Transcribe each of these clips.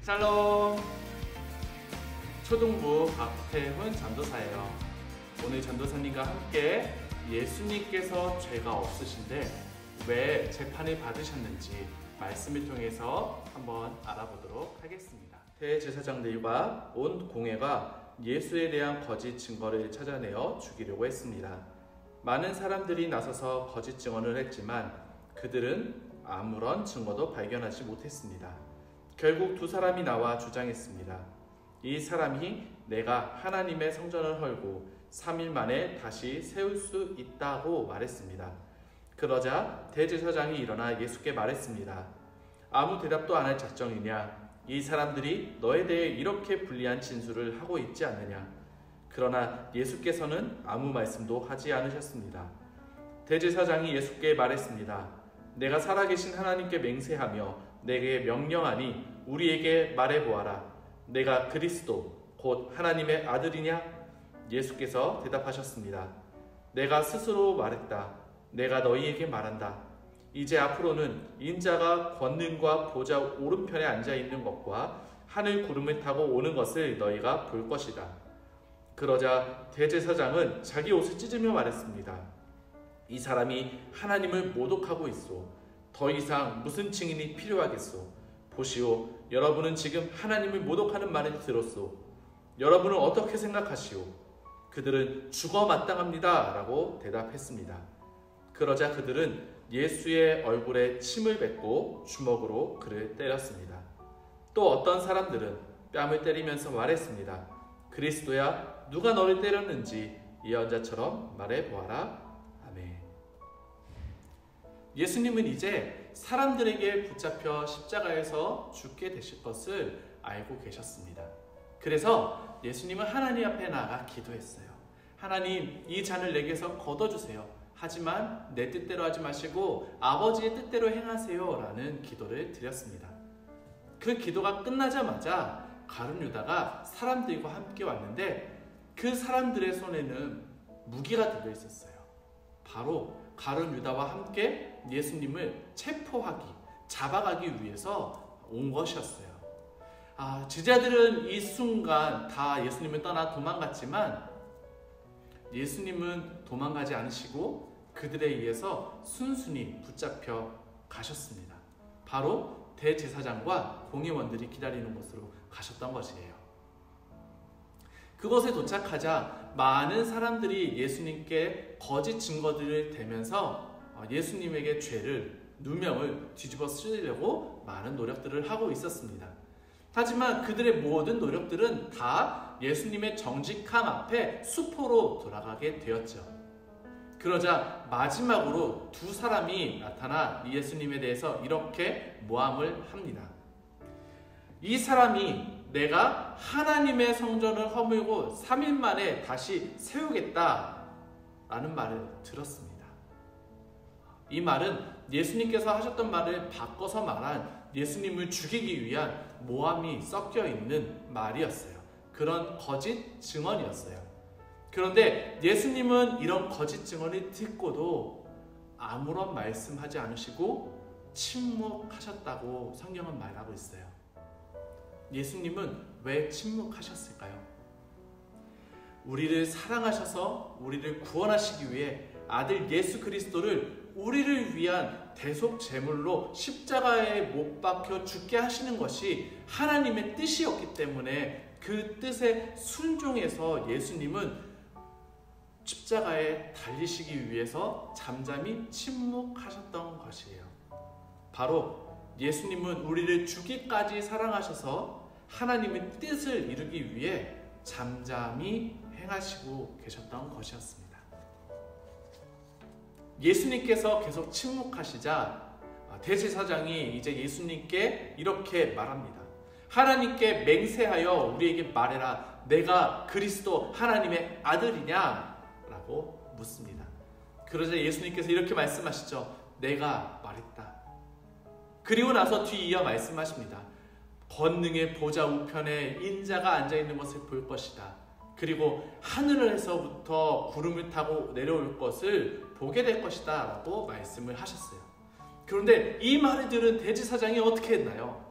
샬롬! 초등부 박태훈 전도사예요. 오늘 전도사님과 함께 예수님께서 죄가 없으신데 왜 재판을 받으셨는지 말씀을 통해서 한번 알아보도록 하겠습니다. 대제사장들과 온 공회가 예수에 대한 거짓 증거를 찾아내어 죽이려고 했습니다. 많은 사람들이 나서서 거짓 증언을 했지만 그들은 아무런 증거도 발견하지 못했습니다. 결국 두 사람이 나와 주장했습니다. 이 사람이 내가 하나님의 성전을 헐고 3일 만에 다시 세울 수 있다고 말했습니다. 그러자 대제사장이 일어나 예수께 말했습니다. 아무 대답도 안 할 작정이냐? 이 사람들이 너에 대해 이렇게 불리한 진술을 하고 있지 않느냐? 그러나 예수께서는 아무 말씀도 하지 않으셨습니다. 대제사장이 예수께 말했습니다. 내가 살아계신 하나님께 맹세하며 내게 명령하니 우리에게 말해보아라. 내가 그리스도 곧 하나님의 아들이냐? 예수께서 대답하셨습니다. 내가 스스로 말했다. 내가 너희에게 말한다. 이제 앞으로는 인자가 권능과 보좌 오른편에 앉아있는 것과 하늘 구름을 타고 오는 것을 너희가 볼 것이다. 그러자 대제사장은 자기 옷을 찢으며 말했습니다. 이 사람이 하나님을 모독하고 있소. 더 이상 무슨 증인이 필요하겠소. 보시오, 여러분은 지금 하나님을 모독하는 말을 들었소. 여러분은 어떻게 생각하시오? 그들은 죽어 마땅합니다 라고 대답했습니다. 그러자 그들은 예수의 얼굴에 침을 뱉고 주먹으로 그를 때렸습니다. 또 어떤 사람들은 뺨을 때리면서 말했습니다. 그리스도야, 누가 너를 때렸는지 예언자처럼 말해보아라. 아멘. 예수님은 이제 사람들에게 붙잡혀 십자가에서 죽게 되실 것을 알고 계셨습니다. 그래서 예수님은 하나님 앞에 나아가 기도했어요. 하나님, 이 잔을 내게서 걷어주세요. 하지만 내 뜻대로 하지 마시고 아버지의 뜻대로 행하세요 라는 기도를 드렸습니다. 그 기도가 끝나자마자 가룟 유다가 사람들과 함께 왔는데 그 사람들의 손에는 무기가 들려 있었어요. 바로 가룟 유다와 함께 예수님을 체포하기, 잡아가기 위해서 온 것이었어요. 제자들은 이 순간 다 예수님을 떠나 도망갔지만 예수님은 도망가지 않으시고 그들에 의해서 순순히 붙잡혀 가셨습니다. 바로 대제사장과 공회원들이 기다리는 곳으로 가셨던 것이에요. 그곳에 도착하자 많은 사람들이 예수님께 거짓 증거들을 대면서 예수님에게 죄를, 누명을 뒤집어 쓰려고 많은 노력들을 하고 있었습니다. 하지만 그들의 모든 노력들은 다 예수님의 정직함 앞에 수포로 돌아가게 되었죠. 그러자 마지막으로 두 사람이 나타나 예수님에 대해서 이렇게 모함을 합니다. 이 사람이 내가 하나님의 성전을 허물고 3일 만에 다시 세우겠다라는 말을 들었습니다. 이 말은 예수님께서 하셨던 말을 바꿔서 말한 예수님을 죽이기 위한 모함이 섞여 있는 말이었어요. 그런 거짓 증언이었어요. 그런데 예수님은 이런 거짓 증언을 듣고도 아무런 말씀하지 않으시고 침묵하셨다고 성경은 말하고 있어요. 예수님은 왜 침묵하셨을까요? 우리를 사랑하셔서 우리를 구원하시기 위해 아들 예수 그리스도를 우리를 위한 대속 제물로 십자가에 못 박혀 죽게 하시는 것이 하나님의 뜻이었기 때문에 그 뜻에 순종해서 예수님은 십자가에 달리시기 위해서 잠잠히 침묵하셨던 것이에요. 바로 예수님은 우리를 죽기까지 사랑하셔서 하나님의 뜻을 이루기 위해 잠잠히 행하시고 계셨던 것이었습니다. 예수님께서 계속 침묵하시자 대제사장이 이제 예수님께 이렇게 말합니다. 하나님께 맹세하여 우리에게 말해라. 내가 그리스도 하나님의 아들이냐? 라고 묻습니다. 그러자 예수님께서 이렇게 말씀하시죠. 내가 말했다. 그리고 나서 뒤이어 말씀하십니다. 권능의 보좌 우편에 인자가 앉아있는 것을 볼 것이다. 그리고 하늘에서부터 구름을 타고 내려올 것을 보게 될 것이다 라고 말씀을 하셨어요. 그런데 이 말을 들은 대제사장이 어떻게 했나요?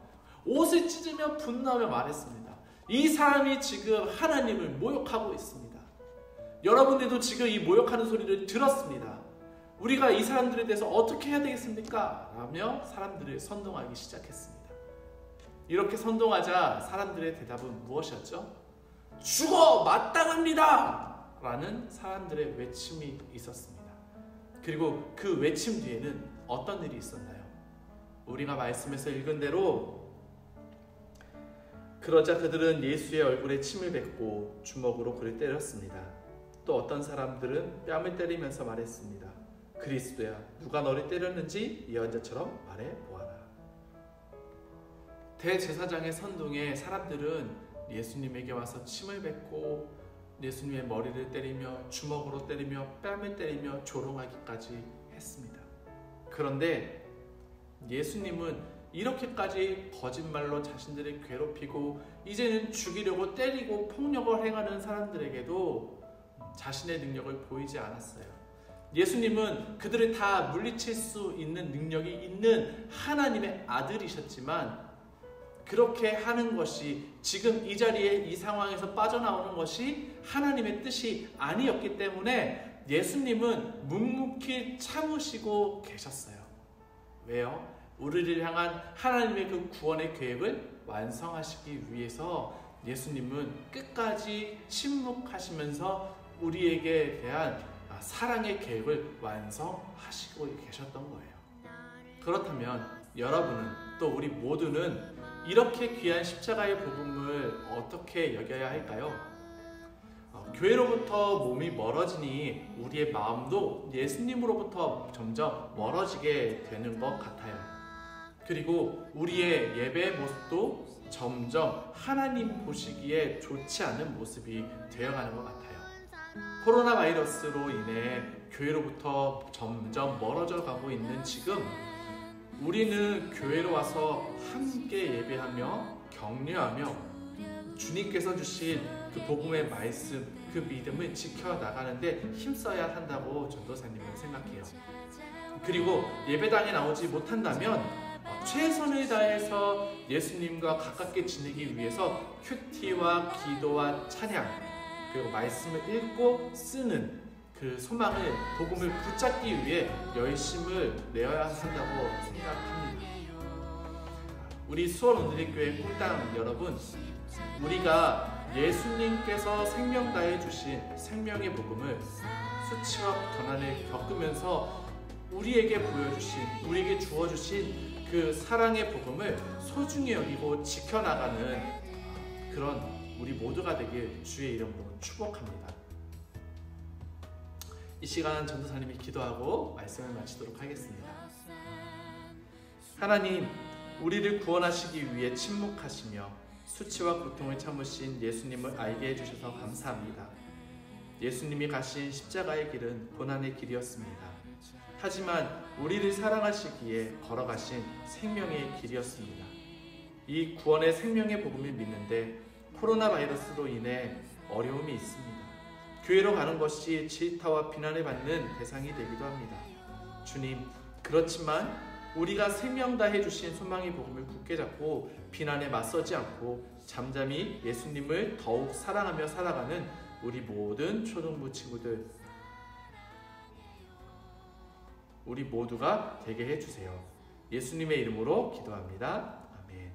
옷을 찢으며 분노하며 말했습니다. 이 사람이 지금 하나님을 모욕하고 있습니다. 여러분들도 지금 이 모욕하는 소리를 들었습니다. 우리가 이 사람들에 대해서 어떻게 해야 되겠습니까? 라며 사람들을 선동하기 시작했습니다. 이렇게 선동하자 사람들의 대답은 무엇이었죠? 죽어 마땅합니다! 라는 사람들의 외침이 있었습니다. 그리고 그 외침 뒤에는 어떤 일이 있었나요? 우리가 말씀에서 읽은 대로 그러자 그들은 예수의 얼굴에 침을 뱉고 주먹으로 그를 때렸습니다. 또 어떤 사람들은 뺨을 때리면서 말했습니다. 그리스도야, 누가 너를 때렸는지 예언자처럼 말해 보아라. 대제사장의 선동에 사람들은 예수님에게 와서 침을 뱉고 예수님의 머리를 때리며 주먹으로 때리며 뺨을 때리며 조롱하기까지 했습니다. 그런데 예수님은 이렇게까지 거짓말로 자신들을 괴롭히고 이제는 죽이려고 때리고 폭력을 행하는 사람들에게도 자신의 능력을 보이지 않았어요. 예수님은 그들을 다 물리칠 수 있는 능력이 있는 하나님의 아들이셨지만 그렇게 하는 것이 지금 이 자리에 이 상황에서 빠져나오는 것이 하나님의 뜻이 아니었기 때문에 예수님은 묵묵히 참으시고 계셨어요. 왜요? 우리를 향한 하나님의 그 구원의 계획을 완성하시기 위해서 예수님은 끝까지 침묵하시면서 우리에게 대한 사랑의 계획을 완성하시고 계셨던 거예요. 그렇다면 여러분은 또 우리 모두는 이렇게 귀한 십자가의 복음을 어떻게 여겨야 할까요? 교회로부터 몸이 멀어지니 우리의 마음도 예수님으로부터 점점 멀어지게 되는 것 같아요. 그리고 우리의 예배의 모습도 점점 하나님 보시기에 좋지 않은 모습이 되어가는 것 같아요. 코로나 바이러스로 인해 교회로부터 점점 멀어져 가고 있는 지금 우리는 교회로 와서 함께 예배하며 격려하며 주님께서 주신 그 복음의 말씀, 그 믿음을 지켜나가는데 힘써야 한다고 전도사님은 생각해요. 그리고 예배당에 나오지 못한다면 최선을 다해서 예수님과 가깝게 지내기 위해서 큐티와 기도와 찬양 그리고 말씀을 읽고 쓰는 그 소망을 복음을 붙잡기 위해 열심을 내어야 한다고 생각합니다. 우리 수원오늘리교회 꿀당 여러분, 우리가 예수님께서 생명 다해 주신 생명의 복음을 수치와 고난을 겪으면서 우리에게 보여주신, 우리에게 주어주신 그 사랑의 복음을 소중히 여기고 지켜나가는 그런 우리 모두가 되길 주의 이름으로 축복합니다. 이 시간 전도사님이 기도하고 말씀을 마치도록 하겠습니다. 하나님, 우리를 구원하시기 위해 침묵하시며 수치와 고통을 참으신 예수님을 알게 해주셔서 감사합니다. 예수님이 가신 십자가의 길은 고난의 길이었습니다. 하지만 우리를 사랑하시기에 걸어가신 생명의 길이었습니다. 이 구원의 생명의 복음을 믿는데 코로나 바이러스로 인해 어려움이 있습니다. 교회로 가는 것이 질타와 비난을 받는 대상이 되기도 합니다. 주님, 그렇지만 우리가 생명 다해 주신 소망의 복음을 굳게 잡고 비난에 맞서지 않고 잠잠히 예수님을 더욱 사랑하며 살아가는 우리 모든 초등부 친구들, 우리 모두가 되게 해주세요. 예수님의 이름으로 기도합니다. 아멘.